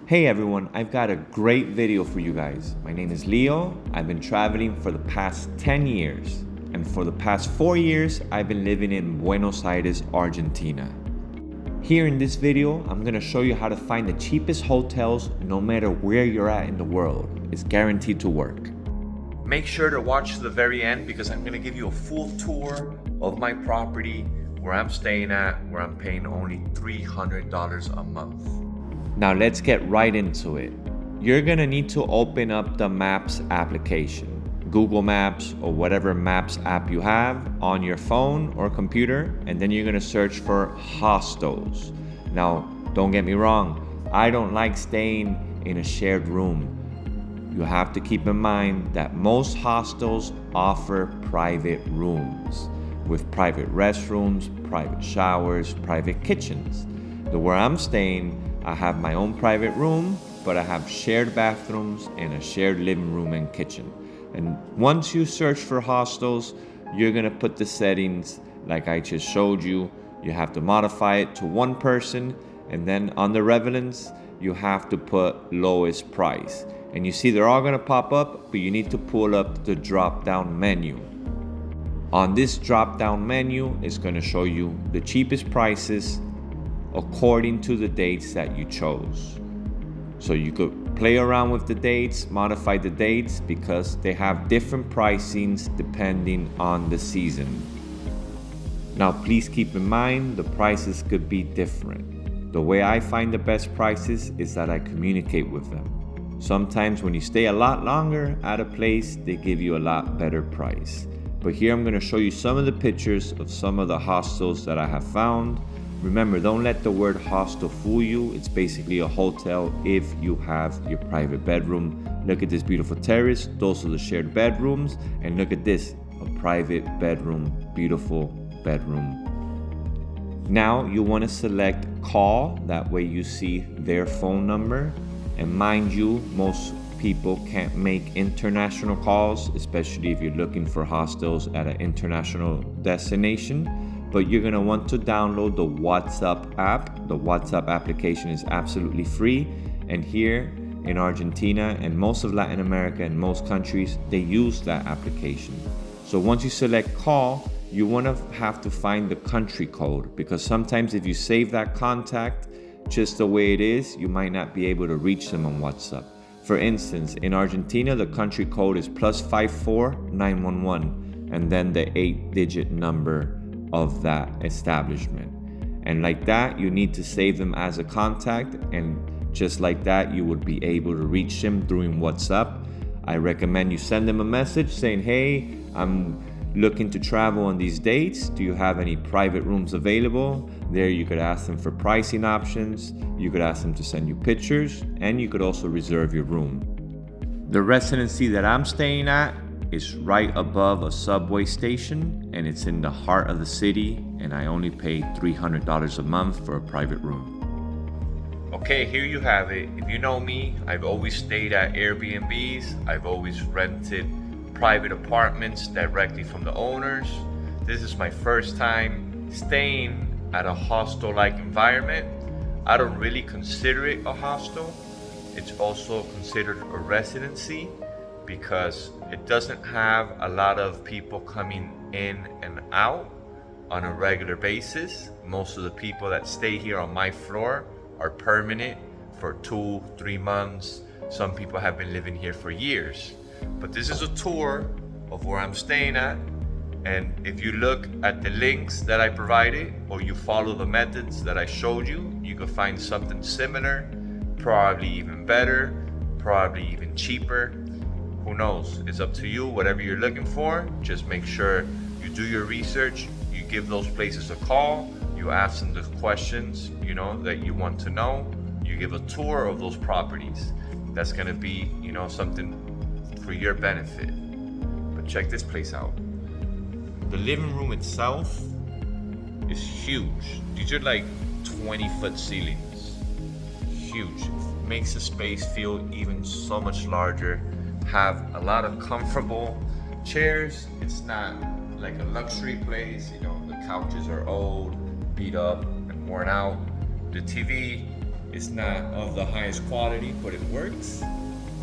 Hey everyone, I've got a great video for you guys. My name is Leo. I've been traveling for the past 10 years. And for the past 4 years, I've been living in Buenos Aires, Argentina. Here in this video, I'm gonna show you how to find the cheapest hotels no matter where you're at in the world. It's guaranteed to work. Make sure to watch to the very end because I'm gonna give you a full tour of my property, where I'm staying at, where I'm paying only $300 a month. Now let's get right into it. You're gonna need to open up the Maps application, Google Maps or whatever Maps app you have on your phone or computer, and then you're gonna search for hostels. Now, don't get me wrong, I don't like staying in a shared room. You have to keep in mind that most hostels offer private rooms with private restrooms, private showers, private kitchens. Where I'm staying, I have my own private room, but I have shared bathrooms and a shared living room and kitchen. And once you search for hostels, you're gonna put the settings like I just showed you. You have to modify it to one person, and then under relevance, you have to put lowest price. And you see they're all gonna pop up, but you need to pull up the drop-down menu. On this drop-down menu, it's gonna show you the cheapest prices according to the dates that you chose. So you could play around with the dates, modify the dates because they have different pricings depending on the season. Now please keep in mind the prices could be different. The way I find the best prices is that I communicate with them. Sometimes when you stay a lot longer at a place, they give you a lot better price. But here I'm gonna show you some of the pictures of some of the hostels that I have found. Remember, don't let the word hostel fool you. It's basically a hotel if you have your private bedroom. Look at this beautiful terrace. Those are the shared bedrooms. And look at this, a private bedroom, beautiful bedroom. Now you want to select call. That way you see their phone number. And mind you, most people can't make international calls, especially if you're looking for hostels at an international destination. But you're gonna want to download the WhatsApp app. The WhatsApp application is absolutely free. And here in Argentina and most of Latin America and most countries, they use that application. So once you select call, you wanna have to find the country code because sometimes if you save that contact just the way it is, you might not be able to reach them on WhatsApp. For instance, in Argentina, the country code is +54 911 and then the 8-digit number of that establishment. And like that, you need to save them as a contact, and just like that, you would be able to reach them through WhatsApp. I recommend you send them a message saying, hey, I'm looking to travel on these dates. Do you have any private rooms available? There you could ask them for pricing options. You could ask them to send you pictures, and you could also reserve your room. The residency that I'm staying at is right above a subway station, and it's in the heart of the city, and I only pay $300 a month for a private room. Okay, here you have it. If you know me, I've always stayed at Airbnbs. I've always rented private apartments directly from the owners. This is my first time staying at a hostel-like environment. I don't really consider it a hostel. It's also considered a residency because it doesn't have a lot of people coming in and out on a regular basis. Most of the people that stay here on my floor are permanent for 2-3 months. Some people have been living here for years. But this is a tour of where I'm staying at. And if you look at the links that I provided or you follow the methods that I showed you, you can find something similar, probably even better, probably even cheaper. Who knows? It's up to you. Whatever you're looking for, just make sure you do your research. You give those places a call. You ask them the questions, that you want to know. You give a tour of those properties. That's gonna be, something for your benefit. But check this place out. The living room itself is huge. These are like 20-foot ceilings. Huge. It makes the space feel even so much larger. Have a lot of comfortable chairs. It's not like a luxury place. The couches are old, beat up, and worn out. The TV It's not of the highest quality, but it works.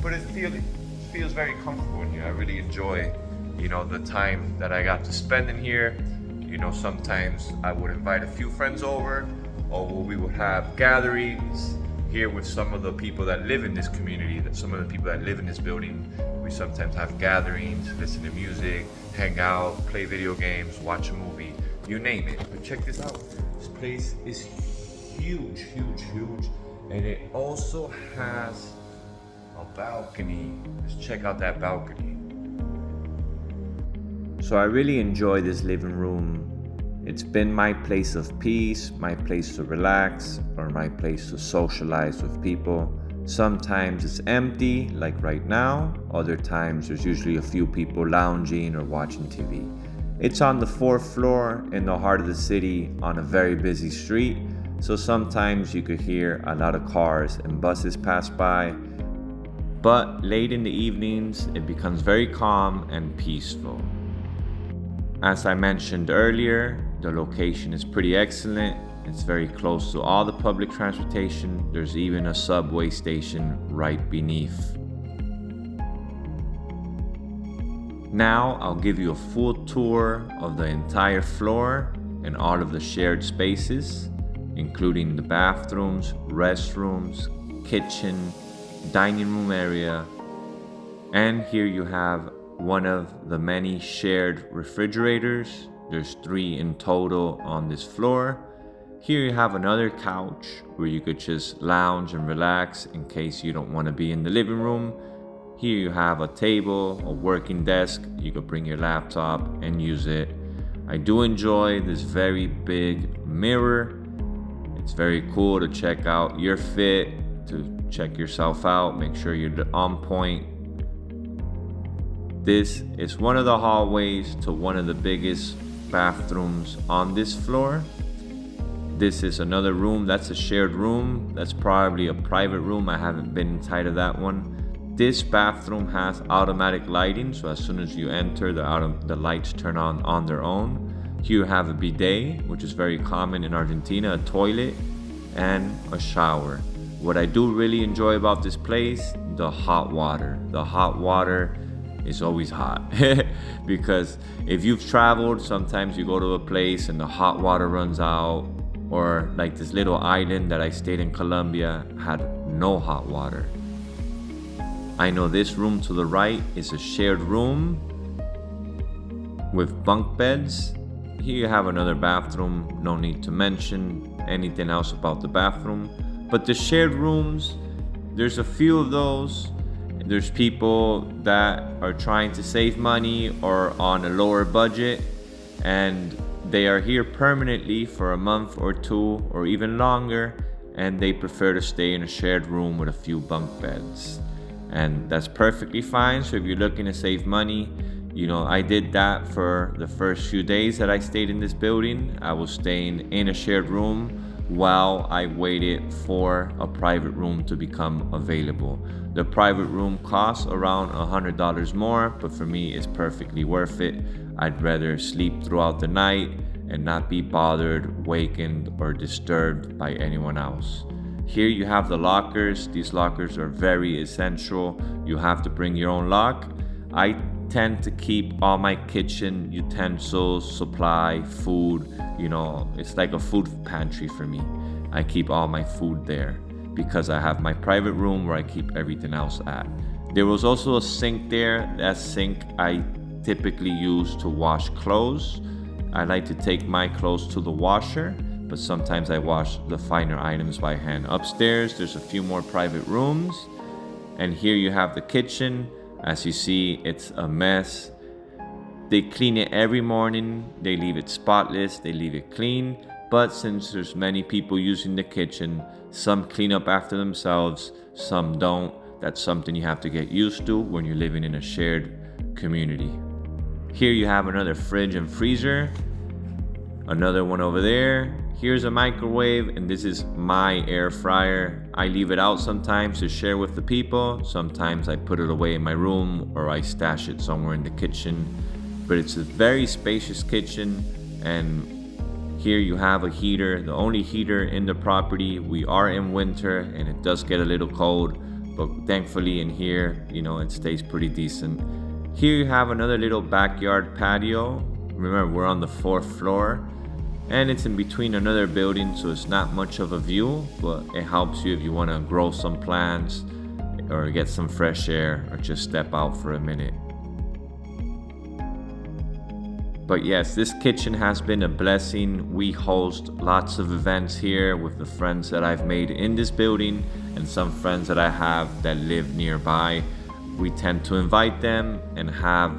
But it feels very comfortable in here. I really enjoy, the time that I got to spend in here. Sometimes I would invite a few friends over, or we would have gatherings here with some of the people that live in this community, some of the people that live in this building. We sometimes have gatherings, listen to music, hang out, play video games, watch a movie, you name it. But check this out. This place is huge, huge, huge. And it also has a balcony. Let's check out that balcony. So I really enjoy this living room. It's been my place of peace, my place to relax, or my place to socialize with people. Sometimes it's empty, like right now. Other times there's usually a few people lounging or watching TV. It's on the 4th floor in the heart of the city on a very busy street. So sometimes you could hear a lot of cars and buses pass by. But late in the evenings, it becomes very calm and peaceful. As I mentioned earlier, the location is pretty excellent. It's very close to all the public transportation. There's even a subway station right beneath. Now I'll give you a full tour of the entire floor and all of the shared spaces, including the bathrooms, restrooms, kitchen, dining room area. And here you have one of the many shared refrigerators. There's 3 in total on this floor. Here you have another couch where you could just lounge and relax in case you don't want to be in the living room. Here you have a table, a working desk. You could bring your laptop and use it. I do enjoy this very big mirror. It's very cool to check out your fit, to check yourself out, make sure you're on point. This is one of the hallways to one of the biggest bathrooms on this floor. This is another room. That's a shared room. That's probably a private room. I haven't been inside of that one. This bathroom has automatic lighting, so as soon as you enter, the lights turn on their own. Here you have a bidet, which is very common in Argentina, a toilet, and a shower. What I do really enjoy about this place, the hot water. The hot water is always hot because if you've traveled, sometimes you go to a place and the hot water runs out, or like this little island that I stayed in Colombia had no hot water. I know this room to the right is a shared room with bunk beds. Here you have another bathroom. No need to mention anything else about the bathroom. But the shared rooms, there's a few of those. There's people that are trying to save money or on a lower budget, and they are here permanently for a month or 2 or even longer, and they prefer to stay in a shared room with a few bunk beds. And that's perfectly fine. So if you're looking to save money, I did that for the first few days that I stayed in this building. I was staying in a shared room while I waited for a private room to become available. The private room costs around $100 more, but for me it's perfectly worth it. I'd rather sleep throughout the night and not be bothered, wakened, or disturbed by anyone else. Here you have the lockers. These lockers are very essential. You have to bring your own lock. I tend to keep all my kitchen utensils, supply, food. It's like a food pantry for me. I keep all my food there because I have my private room where I keep everything else at. There was also a sink there. That sink I typically use to wash clothes. I like to take my clothes to the washer, but sometimes I wash the finer items by hand. Upstairs, there's a few more private rooms. And here you have the kitchen. As you see, it's a mess. They clean it every morning. They leave it spotless. They leave it clean. But since there's many people using the kitchen, some clean up after themselves, some don't. That's something you have to get used to when you're living in a shared community. Here you have another fridge and freezer. Another one over there. Here's a microwave, and this is my air fryer. I leave it out sometimes to share with the people. Sometimes I put it away in my room or I stash it somewhere in the kitchen. But it's a very spacious kitchen, and Here you have a heater, the only heater in the property. We are in winter and it does get a little cold, but thankfully in here, it stays pretty decent. Here you have another little backyard patio. Remember, we're on the 4th floor and it's in between another building, so it's not much of a view, but it helps you if you want to grow some plants or get some fresh air or just step out for a minute. But yes, this kitchen has been a blessing. We host lots of events here with the friends that I've made in this building and some friends that I have that live nearby. We tend to invite them and have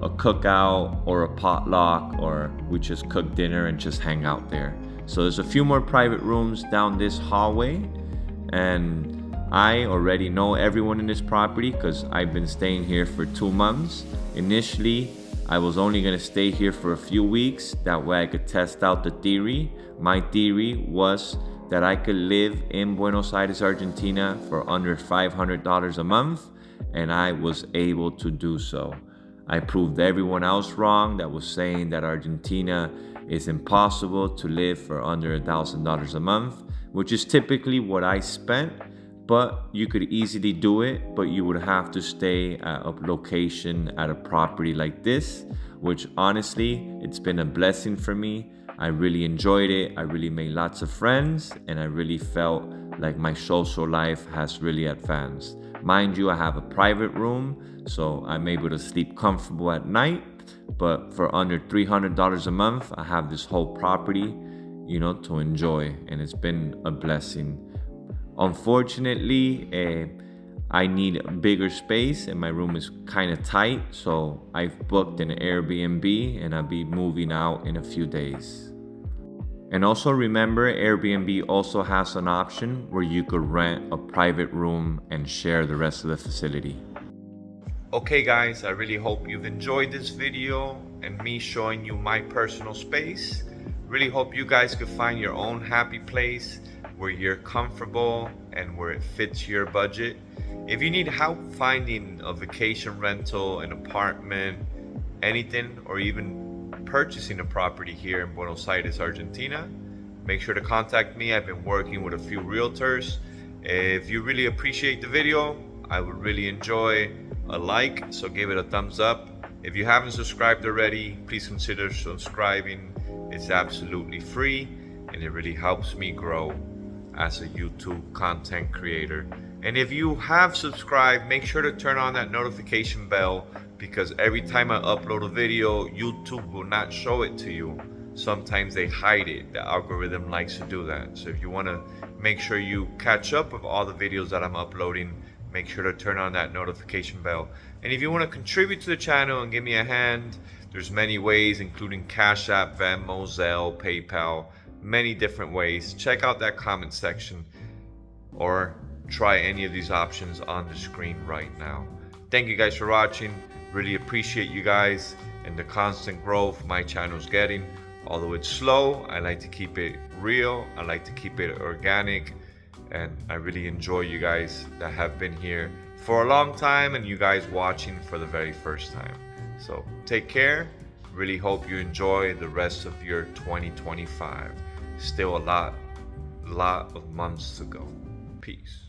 a cookout or a potluck, or we just cook dinner and just hang out there. So there's a few more private rooms down this hallway, and I already know everyone in this property because I've been staying here for 2 months. Initially, I was only gonna stay here for a few weeks. That way I could test out the theory. My theory was that I could live in Buenos Aires, Argentina for under $500 a month, and I was able to do so. I proved everyone else wrong that was saying that Argentina is impossible to live for under $1,000 a month, which is typically what I spent. But you could easily do it, but you would have to stay at a location at a property like this, which honestly, it's been a blessing for me. I really enjoyed it. I really made lots of friends, and I really felt like my social life has really advanced. Mind you, I have a private room, so I'm able to sleep comfortable at night, but for under $300 a month, I have this whole property, to enjoy, and it's been a blessing. Unfortunately, I need a bigger space and my room is kind of tight, so I've booked an Airbnb and I'll be moving out in a few days. And also remember, Airbnb also has an option where you could rent a private room and share the rest of the facility. Okay guys, I really hope you've enjoyed this video and me showing you my personal space. Really hope you guys could find your own happy place where you're comfortable and where it fits your budget. If you need help finding a vacation rental, an apartment, anything, or even purchasing a property here in Buenos Aires, Argentina, make sure to contact me. I've been working with a few realtors. If you really appreciate the video, I would really enjoy a like, so give it a thumbs up. If you haven't subscribed already, please consider subscribing. It's absolutely free and it really helps me grow as a YouTube content creator. And if you have subscribed, make sure to turn on that notification bell, because every time I upload a video, YouTube will not show it to you. Sometimes they hide it. The algorithm likes to do that. So if you want to make sure you catch up with all the videos that I'm uploading, make sure to turn on that notification bell. And if you want to contribute to the channel and give me a hand, there's many ways, including CashApp, Venmo, Zelle, PayPal, many different ways. Check out that comment section or try any of these options on the screen right now. Thank you guys for watching. Really appreciate you guys and the constant growth my channel is getting. Although it's slow, I like to keep it real. I like to keep it organic. And I really enjoy you guys that have been here for a long time and you guys watching for the very first time. So take care. Really hope you enjoy the rest of your 2025. Still a lot of months to go. Peace.